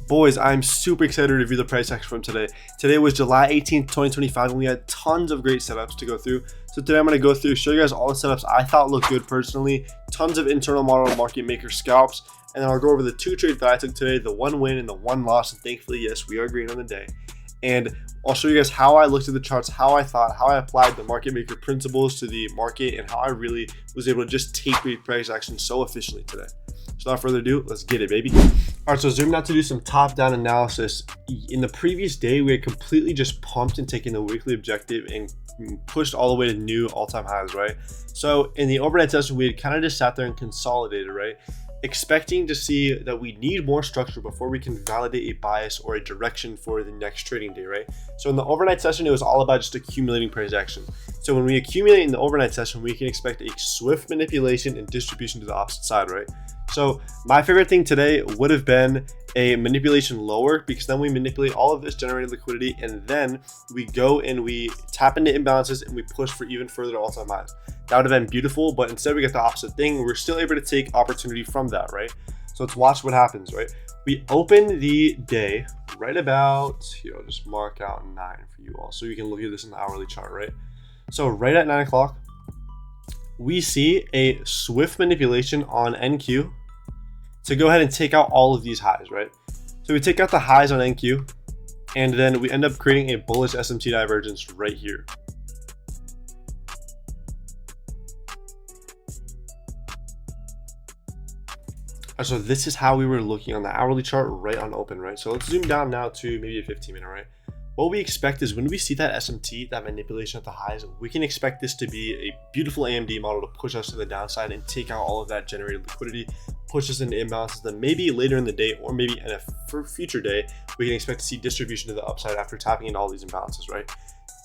Boys, I'm super excited to review the price action from today. Today was July 18th, 2025, and we had tons of great setups to go through. So today I'm going to go through, show you guys all the setups I thought looked good personally, tons of internal model market maker scalps, and then I'll go over the 2 trades that I took today, the 1 win and the 1 loss, and thankfully, yes, we are green on the day. And I'll show you guys how I looked at the charts, how I thought, how I applied the market maker principles to the market, and how I really was able to just take the price action so efficiently today. So without further ado, let's get it, baby. All right, so zooming out to do some top-down analysis. In the previous day, we had completely just pumped and taken the weekly objective and pushed all the way to new all-time highs, right? So in the overnight session, we had kind of just sat there and consolidated, right? Expecting to see that we need more structure before we can validate a bias or a direction for the next trading day, right? So in the overnight session, it was all about just accumulating price action. So when we accumulate in the overnight session, we can expect a swift manipulation and distribution to the opposite side, right? So my favorite thing today would have been a manipulation lower, because then we manipulate all of this generated liquidity, and then we go and we tap into imbalances and we push for even further all-time highs. That would have been beautiful, but instead we get the opposite thing. We're still able to take opportunity from that, right? So let's watch what happens, right? We open the day right about here. I'll just mark out 9 for you all so you can look at this in the hourly chart, right? So right at 9 o'clock, we see a swift manipulation on NQ to go ahead and take out all of these highs, right? So we take out the highs on NQ, and then we end up creating a bullish SMT divergence right here. So this is how we were looking on the hourly chart right on open, right? So let's zoom down now to maybe a 15-minute, right? What we expect is when we see that SMT, that manipulation at the highs, we can expect this to be a beautiful AMD model to push us to the downside and take out all of that generated liquidity, push us into imbalances. Then maybe later in the day, or maybe in a future day, we can expect to see distribution to the upside after tapping into all these imbalances, right?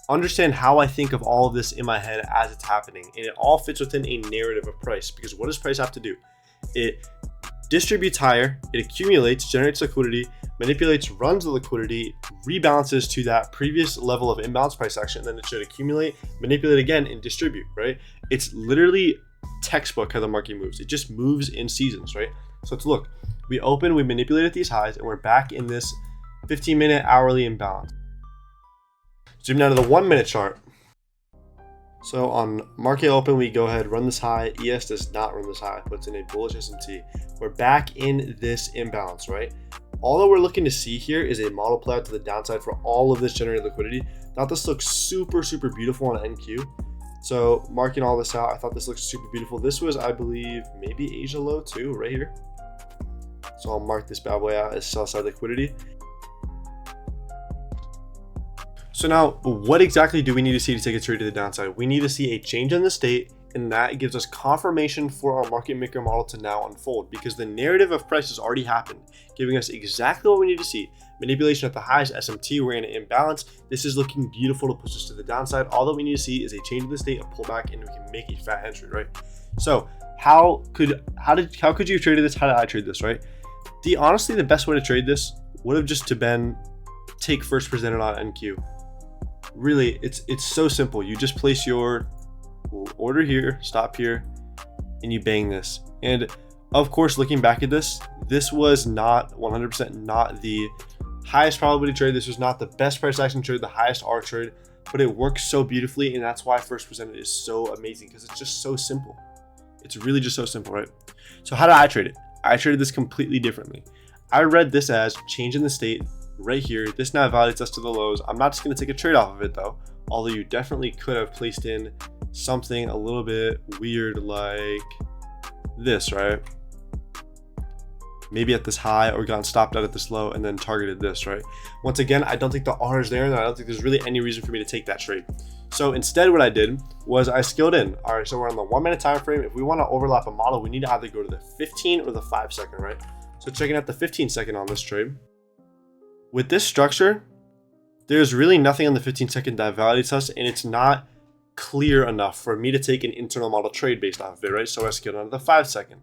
Understand how I think of all of this in my head as it's happening, and it all fits within a narrative of price, because what does price have to do? It distributes higher, it accumulates, generates liquidity, manipulates, runs the liquidity, rebalances to that previous level of imbalance price action, and then it should accumulate, manipulate again, and distribute, right? It's literally textbook how the market moves. It just moves in seasons, right? So let's look. We open, we manipulate at these highs, and we're back in this 15-minute hourly imbalance. Zoom down to the 1-minute chart. So on market open, we go ahead, run this high. ES does not run this high, puts in a bullish SMT. We're back in this imbalance, right? All that we're looking to see here is a model play out to the downside for all of this generated liquidity. Thought this looks super, super beautiful on NQ. So marking all this out, I thought this looks super beautiful. This was, I believe, maybe Asia low too, right here. So I'll mark this bad boy out as sell side liquidity. So now, what exactly do we need to see to take a trade to the downside? We need to see a change in the state, and that gives us confirmation for our market maker model to now unfold, because the narrative of price has already happened, giving us exactly what we need to see. Manipulation at the highs, SMT, we're in an imbalance. This is looking beautiful to push us to the downside. All that we need to see is a change in the state, a pullback, and we can make a fat entry, right? So how could you have traded this? How did I trade this, right? Honestly, the best way to trade this would have just been take first presented on NQ. Really, it's so simple. You just place your order here, stop here, and you bang this. And of course, looking back at this was not 100% not the highest probability trade. This was not the best price action trade, the highest R trade, but it works so beautifully, and that's why first presented is so amazing, because it's just so simple. It's really just so simple, right? So how did I trade it? I traded this completely differently. I read this as change in the state right here. This now validates us to the lows. I'm not just going to take a trade off of it though, although you definitely could have placed in something a little bit weird like this, right? Maybe at this high, or gotten stopped out at this low and then targeted this, right? Once again, I don't think the R is there, and I don't think there's really any reason for me to take that trade. So instead, what I did was I scaled in. All right, so we're on the 1-minute time frame. If we want to overlap a model, we need to either go to the 15 or the 5-second, right? So checking out the 15-second on this trade. With this structure, there's really nothing on the 15-second that validates us, and it's not clear enough for me to take an internal model trade based off of it, right? So I scaled on to the 5-second.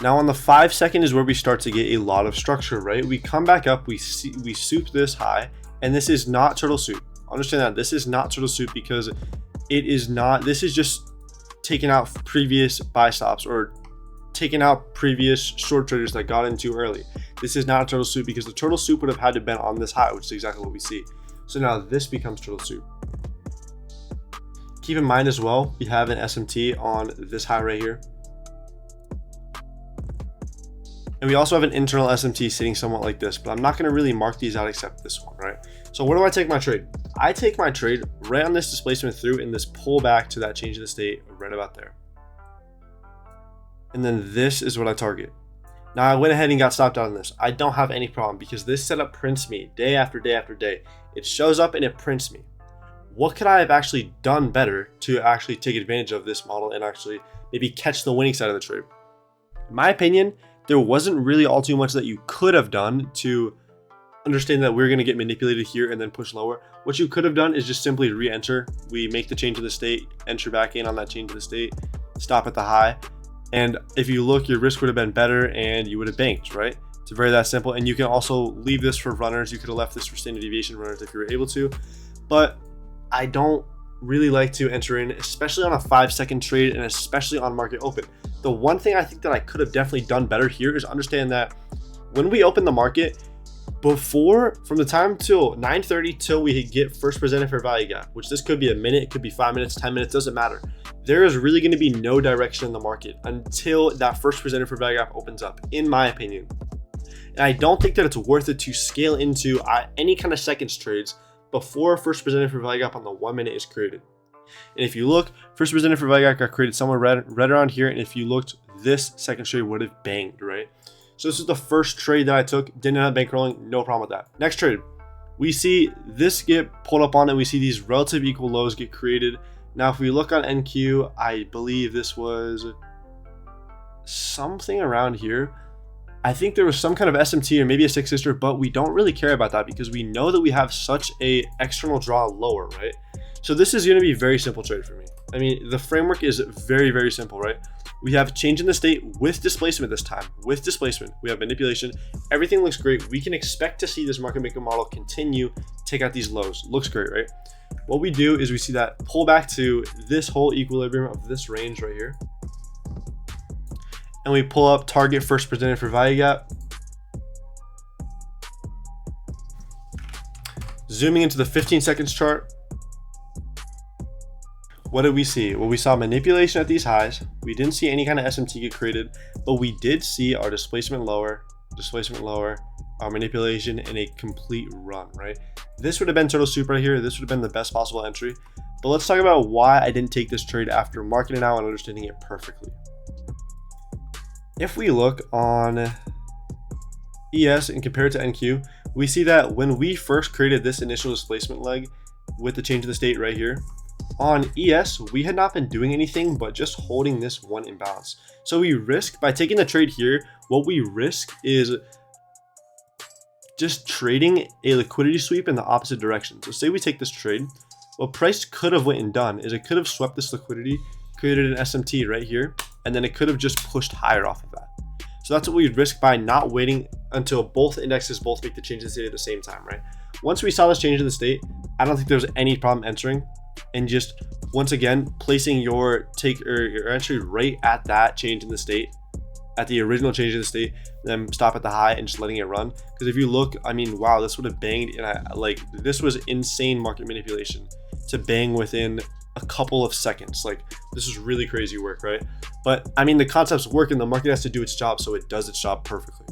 Now on the 5-second is where we start to get a lot of structure, right? We come back up, we soup this high, and this is not turtle soup. Understand that this is not turtle soup, because it is not, this is just taking out previous buy stops or taken out previous short traders that got in too early. This is not a turtle soup because the turtle soup would have had to have been on this high, which is exactly what we see. So now this becomes turtle soup. Keep in mind as well, we have an SMT on this high right here. And we also have an internal SMT sitting somewhat like this, but I'm not going to really mark these out except this one, right? So where do I take my trade? I take my trade right on this displacement through in this pullback to that change in the state right about there. And then this is what I target. Now I went ahead and got stopped out on this. I don't have any problem because this setup prints me day after day after day. It shows up and it prints me. What could I have actually done better to actually take advantage of this model and actually maybe catch the winning side of the trade? In my opinion, there wasn't really all too much that you could have done to understand that we're going to get manipulated here and then push lower. What you could have done is just simply re-enter. We make the change of the state, enter back in on that change of the state, stop at the high. And if you look, your risk would have been better and you would have banked, right? It's very that simple. And you can also leave this for runners. You could have left this for standard deviation runners if you were able to. But I don't really like to enter in, especially on a 5-second trade and especially on market open. The one thing I think that I could have definitely done better here is understand that when we open the market, from the time till 9:30 till we get first presented for value gap, which this could be a minute, it could be 5 minutes, 10 minutes, doesn't matter. There is really going to be no direction in the market until that first presented for value gap opens up, in my opinion. And I don't think that it's worth it to scale into any kind of seconds trades before first presented for value gap on the 1 minute is created. And if you look, first presented for value gap got created somewhere right around here. And if you looked, this second trade would have banged, right? So this is the first trade that I took, didn't have bankrolling, no problem with that. Next trade, we see this get pulled up on and we see these relative equal lows get created. Now, if we look on NQ, I believe this was something around here. I think there was some kind of SMT or maybe a 6 sister, but we don't really care about that because we know that we have such a external draw lower, right? So this is going to be a very simple trade for me. I mean, the framework is very, very simple, right? We have change in the state with displacement this time. With displacement, we have manipulation. Everything looks great. We can expect to see this market maker model continue, take out these lows. Looks great, right? What we do is we see that pull back to this whole equilibrium of this range right here. And we pull up target first presented for value gap. Zooming into the 15 seconds chart. What did we see? Well, we saw manipulation at these highs. We didn't see any kind of SMT get created, but we did see our displacement lower, our manipulation in a complete run, right? This would have been turtle soup right here. This would have been the best possible entry. But let's talk about why I didn't take this trade after marking it out and understanding it perfectly. If we look on ES and compare it to NQ, we see that when we first created this initial displacement leg with the change in the state right here, on ES, we had not been doing anything but just holding this one imbalance. So we risk, by taking the trade here, what we risk is just trading a liquidity sweep in the opposite direction. So say we take this trade, what price could have went and done is it could have swept this liquidity, created an SMT right here, and then it could have just pushed higher off of that. So that's what we'd risk by not waiting until both indexes both make the change in the state at the same time, right? Once we saw this change in the state, I don't think there was any problem entering. And just once again placing your take or your entry right at that change in the state, at the original change in the state, then stop at the high and just letting it run. Because if you look, I mean, wow, this would have banged, and this was insane market manipulation to bang within a couple of seconds. Like, this is really crazy work, right? But I mean, the concepts work and the market has to do its job, so it does its job perfectly.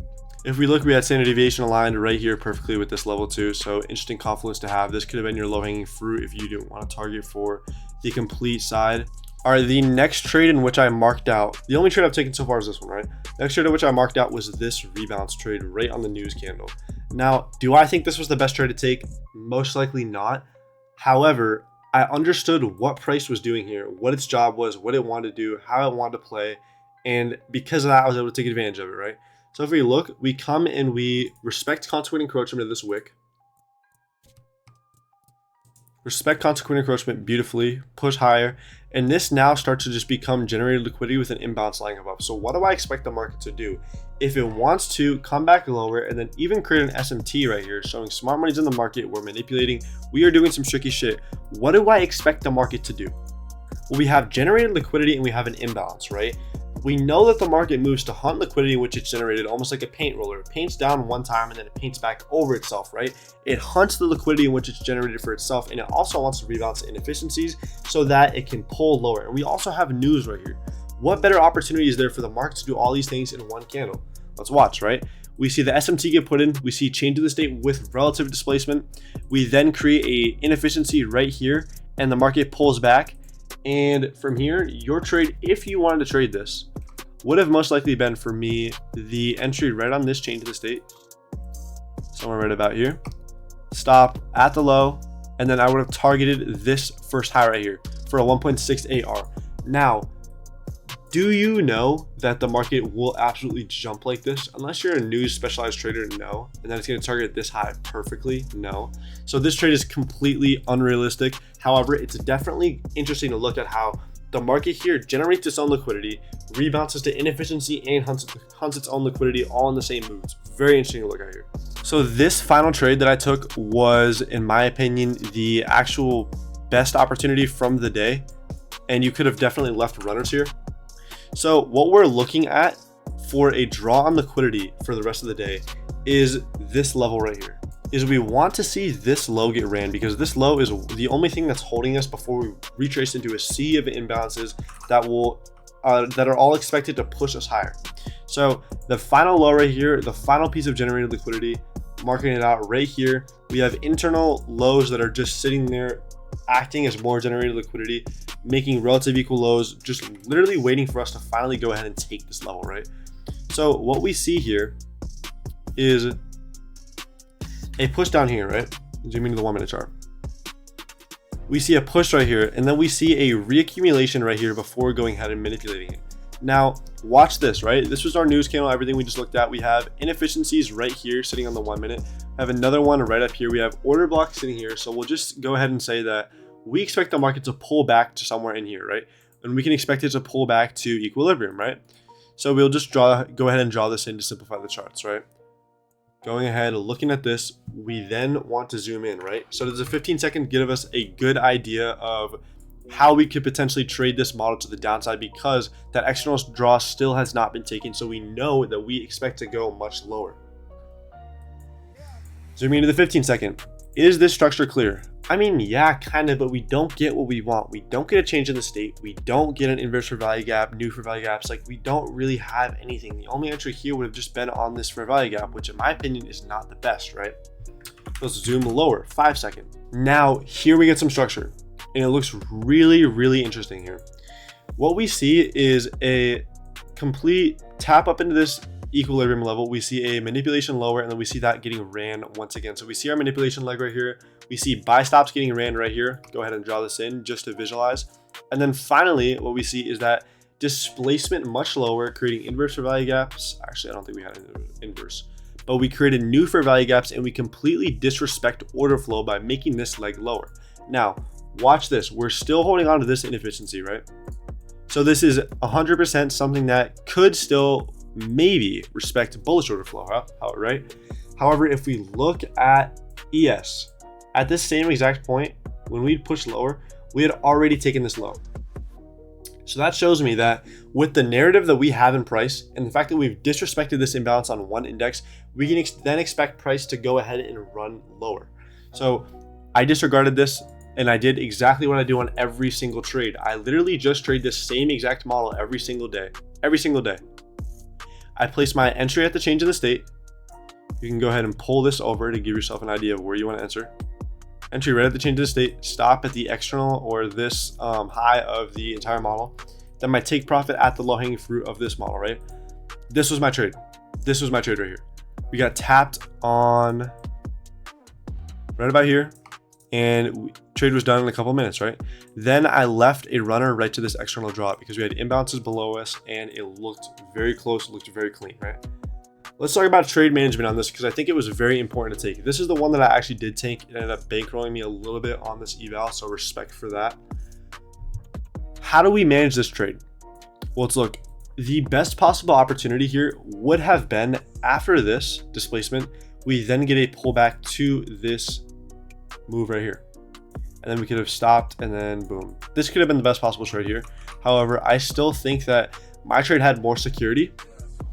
If we look, we had standard deviation aligned right here perfectly with this level too. So interesting confluence to have. This could have been your low hanging fruit if you didn't want to target for the complete side. All right, the next trade in which I marked out, the only trade I've taken so far is this one, right? Next trade in which I marked out was this rebalance trade right on the news candle. Now, do I think this was the best trade to take? Most likely not. However, I understood what price was doing here, what its job was, what it wanted to do, how it wanted to play. And because of that, I was able to take advantage of it, right? So if we look, we come and we respect consequent encroachment of this wick. Respect consequent encroachment beautifully, push higher. And this now starts to just become generated liquidity with an imbalance lying above. So what do I expect the market to do? If it wants to come back lower and then even create an SMT right here, showing smart money's in the market, we're manipulating, we are doing some tricky shit. What do I expect the market to do? Well, we have generated liquidity and we have an imbalance, right? We know that the market moves to hunt liquidity in which it's generated, almost like a paint roller. It paints down one time and then it paints back over itself, right? It hunts the liquidity in which it's generated for itself, and it also wants to rebalance inefficiencies so that it can pull lower. And we also have news right here. What better opportunity is there for the market to do all these things in one candle? Let's watch, right? We see the SMT get put in, we see change of the state with relative displacement. We then create a inefficiency right here, and the market pulls back. And from here, your trade, if you wanted to trade this, would have most likely been for me the entry right on this change of the state, somewhere right about here, stop at the low, and then I would have targeted this first high right here for a 1.68R. Now, do you know that the market will absolutely jump like this? Unless you're a new specialized trader, no. And then it's going to target this high perfectly, no. So this trade is completely unrealistic. However, it's definitely interesting to look at how the market here generates its own liquidity, rebounces to inefficiency, and hunts its own liquidity all in the same moves. Very interesting to look at here. So this final trade that I took was, in my opinion, the actual best opportunity from the day. And you could have definitely left runners here. So what we're looking at for a draw on liquidity for the rest of the day is this level right here. Is we want to see this low get ran, because this low is the only thing that's holding us before we retrace into a sea of imbalances that will that are all expected to push us higher. So the final low right here, the final piece of generated liquidity, marking it out right here, we have internal lows that are just sitting there acting as more generated liquidity, making relative equal lows, just literally waiting for us to finally go ahead and take this level, right? So what we see here is a push down here, right? Zoom into the 1 minute chart. We see a push right here, and then we see a reaccumulation right here before going ahead and manipulating it. Now, watch this, right? This was our news candle, everything we just looked at. We have inefficiencies right here sitting on the 1 minute. I have another one right up here. We have order blocks sitting here. So we'll just go ahead and say that we expect the market to pull back to somewhere in here, right? And we can expect it to pull back to equilibrium, right? So we'll just go ahead and draw this in to simplify the charts, right? Going ahead, looking at this, we then want to zoom in, right? So does a 15-second give us a good idea of how we could potentially trade this model to the downside, because that external draw still has not been taken. So we know that we expect to go much lower. Zooming into the 15-second. Is this structure clear? I mean, yeah, kind of, but we don't get what we want. We don't get a change in the state. We don't get an inverse fair value gap, new fair value gaps. Like, we don't really have anything. The only entry here would have just been on this fair value gap, which in my opinion is not the best, right? Let's zoom lower, 5-second. Now, here we get some structure, and it looks really, really interesting here. What we see is a complete tap up into this equilibrium level. We see a manipulation lower, and then we see that getting ran once again. So we see our manipulation leg right here. We see buy stops getting ran right here. Go ahead and draw this in just to visualize. And then finally, what we see is that displacement much lower, creating inverse fair value gaps. Actually, I don't think we had an inverse, but we created new fair value gaps, and we completely disrespect order flow by making this leg lower. Now, watch this. We're still holding on to this inefficiency, right? So this is 100% something that could still maybe respect bullish order flow, right? However, if we look at ES, at this same exact point, when we pushed lower, we had already taken this low. So that shows me that with the narrative that we have in price, and the fact that we've disrespected this imbalance on one index, we can then expect price to go ahead and run lower. So I disregarded this, and I did exactly what I do on every single trade. I literally just trade this same exact model every single day. I place my entry at the change in the state. You can go ahead and pull this over to give yourself an idea of where you want to enter. Entry right at the change of the state, stop at the external or this high of the entire model. Then my take profit at the low hanging fruit of this model, right? This was my trade. This was my trade right here. We got tapped on right about here, and trade was done in a couple of minutes, right? Then I left a runner right to this external draw because we had imbalances below us, and it looked very close, it looked very clean, right? Let's talk about trade management on this, because I think it was very important to take. This is the one that I actually did take. It ended up bankrolling me a little bit on this eval, so respect for that. How do we manage this trade? Well, let's look. The best possible opportunity here would have been after this displacement, we then get a pullback to this move right here. And then we could have stopped, and then boom. This could have been the best possible trade here. However, I still think that My trade had more security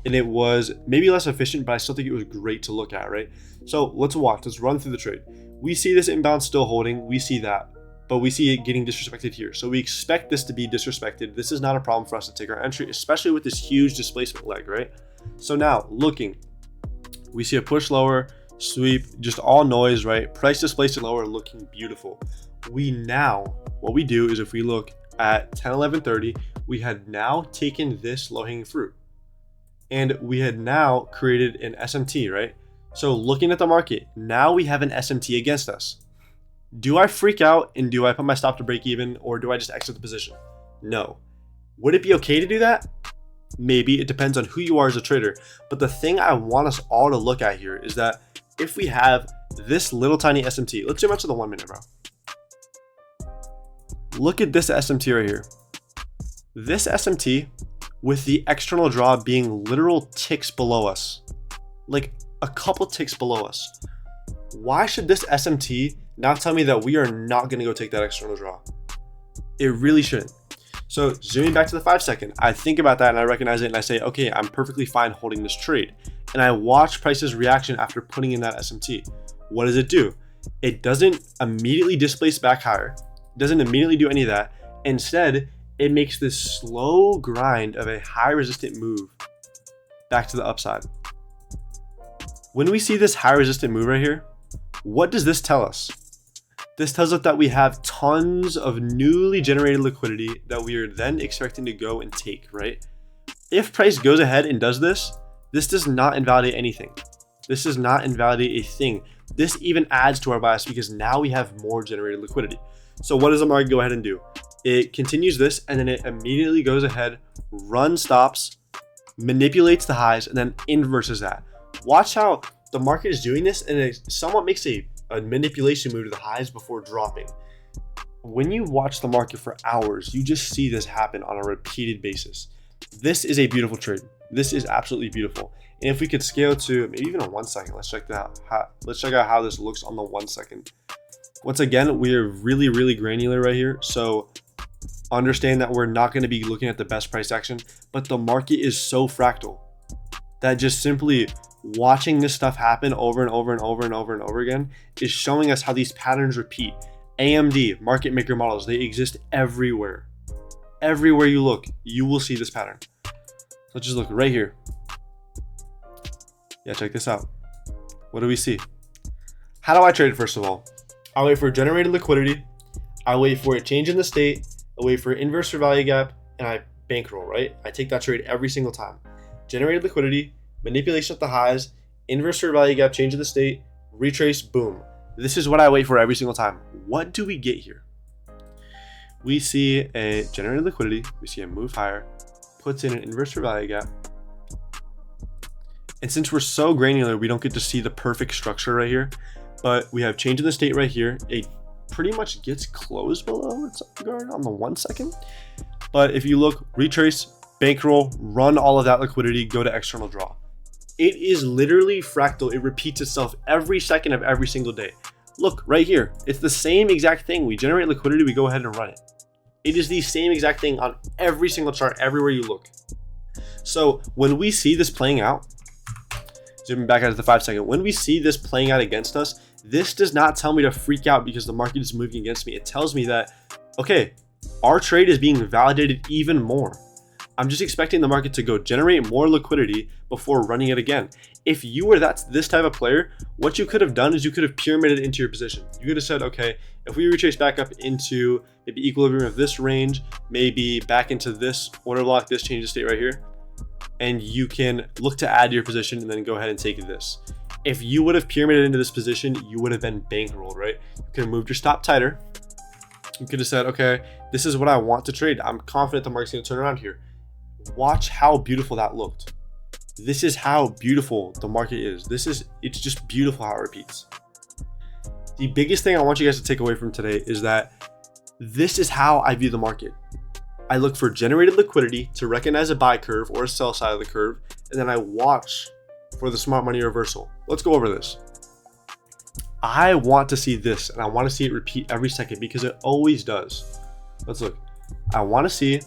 and it was maybe less efficient, but I still think it was great to look at, right? So let's watch, let's run through the trade. We see this inbound still holding, we see that, but we see it getting disrespected here. So we expect this to be disrespected. This is not a problem for us to take our entry, especially with this huge displacement leg, right? So now looking, we see a push lower, sweep, just all noise, right? Price displaced lower, looking beautiful. What we do is if we look at 10, 11, 30, we had now taken this low hanging fruit and we had now created an SMT, right? So looking at the market, now we have an SMT against us. Do I freak out and do I put my stop to break even, or do I just exit the position? No. Would it be okay to do that? Maybe. It depends on who you are as a trader. But the thing I want us all to look at here is that if we have this little tiny SMT, let's zoom out to the 1 minute, bro. Look at this SMT right here. This SMT with the external draw being literal ticks below us, like a couple ticks below us. Why should this SMT now tell me that we are not going to go take that external draw? It really shouldn't. So zooming back to the 5 second, I think about that and I recognize it and I say, okay, I'm perfectly fine holding this trade. And I watch price's reaction after putting in that SMT. What does it do? It doesn't immediately displace back higher. It doesn't immediately do any of that. Instead, it makes this slow grind of a high resistant move back to the upside. When we see this high resistant move right here, what does this tell us? This tells us that we have tons of newly generated liquidity that we are then expecting to go and take, right? If price goes ahead and does this, this does not invalidate anything. This does not invalidate a thing. This even adds to our bias because now we have more generated liquidity. So what does the market go ahead and do? It continues this and then it immediately goes ahead, runs stops, manipulates the highs, and then inverses that. Watch how the market is doing this and it somewhat makes a manipulation move to the highs before dropping. When you watch the market for hours, you just see this happen on a repeated basis. This is a beautiful trade. This is absolutely beautiful. And if we could scale to maybe even a 1 second, let's check that out. Let's check out how this looks on the 1 second. Once again, we are really, really granular right here. So understand that we're not going to be looking at the best price action, but the market is so fractal that just simply watching this stuff happen over and over and over and over and over again is showing us how these patterns repeat. AMD, market maker models, they exist everywhere. Everywhere you look, you will see this pattern. So let's just look right here. Yeah, check this out. What do we see? How do I trade first of all? I wait for generated liquidity. I wait for a change in the state. I wait for inverse fair value gap, and I bankroll, right? I take that trade every single time. Generated liquidity, manipulation at the highs, inverse fair value gap, change in the state, retrace, boom. This is what I wait for every single time. What do we get here? We see a generated liquidity. We see a move higher, puts in an inverse fair value gap. And since we're so granular, we don't get to see the perfect structure right here, but we have change in the state right here. It pretty much gets closed below its guard on the 1 second. But if you look, retrace, bankroll, run all of that liquidity, go to external draw. It is literally fractal. It repeats itself every second of every single day. Look right here. It's the same exact thing. We generate liquidity, we go ahead and run it. It is the same exact thing on every single chart, everywhere you look. So when we see this playing out, zooming back out to the 5 second, when we see this playing out against us, this does not tell me to freak out because the market is moving against me. It tells me that, okay, our trade is being validated even more. I'm just expecting the market to go generate more liquidity before running it again. If you were this type of player, what you could have done is you could have pyramided into your position. You could have said, okay, if we retrace back up into maybe equilibrium of this range, maybe back into this order block, this change of state right here, and you can look to add to your position and then go ahead and take this. If you would have pyramided into this position, you would have been bankrolled, right? You could have moved your stop tighter. You could have said, okay, this is what I want to trade. I'm confident the market's going to turn around here. Watch how beautiful that looked. This is how beautiful the market is. It's just beautiful how it repeats. The biggest thing I want you guys to take away from today is that this is how I view the market. I look for generated liquidity to recognize a buy curve or a sell side of the curve, and then I watch for the smart money reversal. Let's go over this. I want to see this, and I want to see it repeat every second because it always does. Let's look. I want to see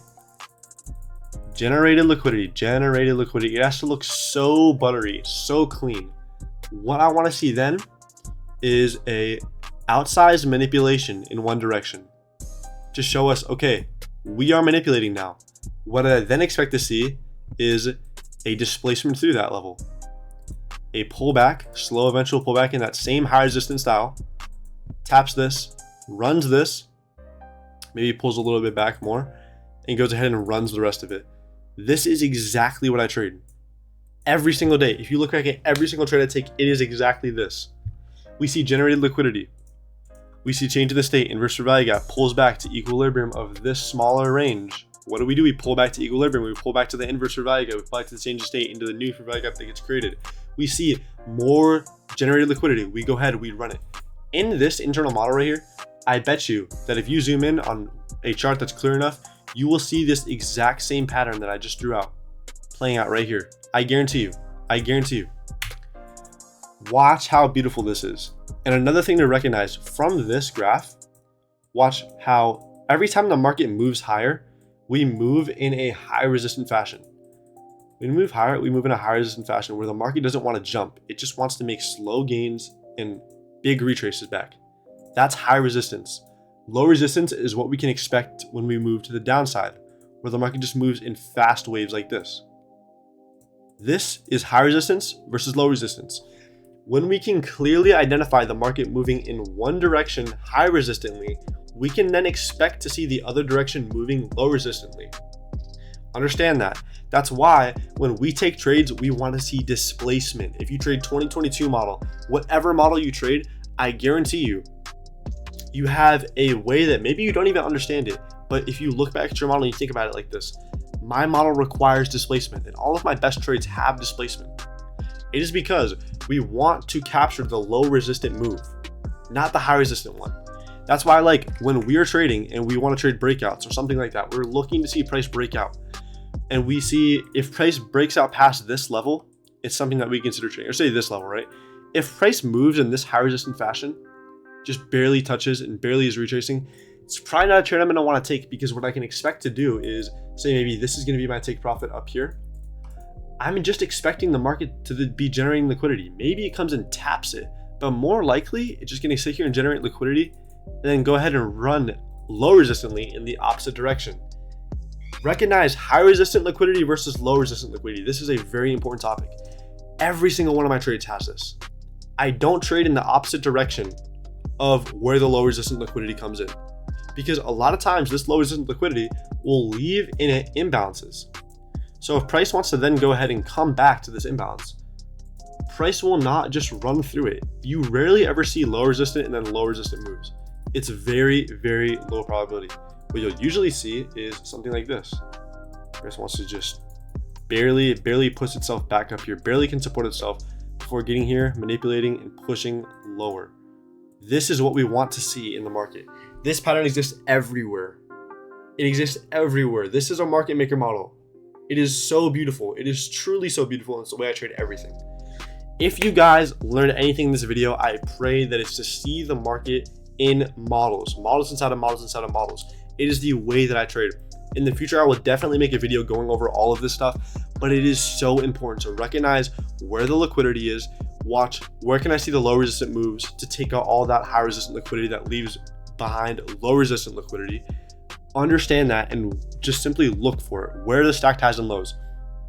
Generated liquidity, generated liquidity. It has to look so buttery, so clean. What I want to see then is a outsized manipulation in one direction to show us, okay, we are manipulating now. What I then expect to see is a displacement through that level, a pullback, slow eventual pullback in that same high resistance style, taps this, runs this, maybe pulls a little bit back more, and goes ahead and runs the rest of it. This is exactly what I trade every single day. If you look back at every single trade I take, it is exactly this. We see generated liquidity. We see change in the state, inverse value gap, pulls back to equilibrium of this smaller range. What do? We pull back to equilibrium. We pull back to the inverse value gap. We pull back to the change of state into the new value gap that gets created. We see more generated liquidity. We go ahead, we run it. In this internal model right here, I bet you that if you zoom in on a chart that's clear enough, you will see this exact same pattern that I just drew out playing out right here. I guarantee you. I guarantee you. Watch how beautiful this is. And another thing to recognize from this graph, watch how every time the market moves higher, we move in a high resistant fashion. When we move higher, we move in a high resistant fashion where the market doesn't want to jump. It just wants to make slow gains and big retraces back. That's high resistance. Low resistance is what we can expect when we move to the downside, where the market just moves in fast waves like this. This is high resistance versus low resistance. When we can clearly identify the market moving in one direction high resistantly, we can then expect to see the other direction moving low resistantly. Understand that. That's why when we take trades, we want to see displacement. If you trade 2022 model, whatever model you trade, I guarantee you have a way that maybe you don't even understand it. But if you look back at your model and you think about it like this, my model requires displacement and all of my best trades have displacement. It is because we want to capture the low resistant move, not the high resistant one. That's why when we are trading and we want to trade breakouts or something like that, we're looking to see price breakout. And we see if price breaks out past this level, it's something that we consider trading. Or say this level, right? If price moves in this high resistant fashion, just barely touches and barely is retracing, it's probably not a trade I'm going to want to take, because what I can expect to do is say maybe this is going to be my take profit up here. I'm just expecting the market to be generating liquidity. Maybe it comes and taps it, but more likely it's just going to sit here and generate liquidity and then go ahead and run low resistantly in the opposite direction. Recognize high resistant liquidity versus low resistant liquidity. This is a very important topic. Every single one of my trades has this. I don't trade in the opposite direction of where the low resistant liquidity comes in, because a lot of times this low resistant liquidity will leave in imbalances. So if price wants to then go ahead and come back to this imbalance, price will not just run through it. You rarely ever see low resistant and then low resistant moves. It's very, very low probability. What you'll usually see is something like this. Price wants to just barely push itself back up here, barely can support itself before getting here, manipulating and pushing lower. This is what we want to see in the market. This pattern exists everywhere. It exists everywhere. This is a market maker model. It is so beautiful. It is truly so beautiful. And it's the way I trade everything. If you guys learned anything in this video, I pray that it's to see the market in models inside of models inside of models. It is the way that I trade. In the future, I will definitely make a video going over all of this stuff, but it is so important to recognize where the liquidity is, watch where can I see the low resistant moves to take out all that high resistant liquidity that leaves behind low resistant liquidity. Understand that and just simply look for it. Where are the stacked highs and lows?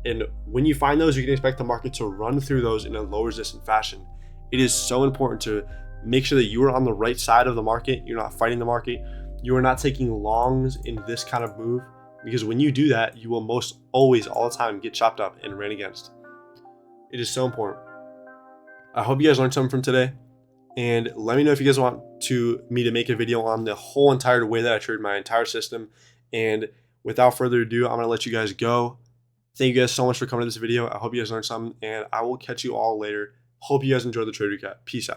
And when you find those, you can expect the market to run through those in a low resistant fashion. It is so important to make sure that you are on the right side of the market. You're not fighting the market. You are not taking longs in this kind of move, because when you do that, you will most always, all the time, get chopped up and ran against. It is so important. I hope you guys learned something from today. And let me know if you guys want me to make a video on the whole entire way that I trade my entire system. And without further ado, I'm going to let you guys go. Thank you guys so much for coming to this video. I hope you guys learned something, and I will catch you all later. Hope you guys enjoyed the trade recap. Peace out.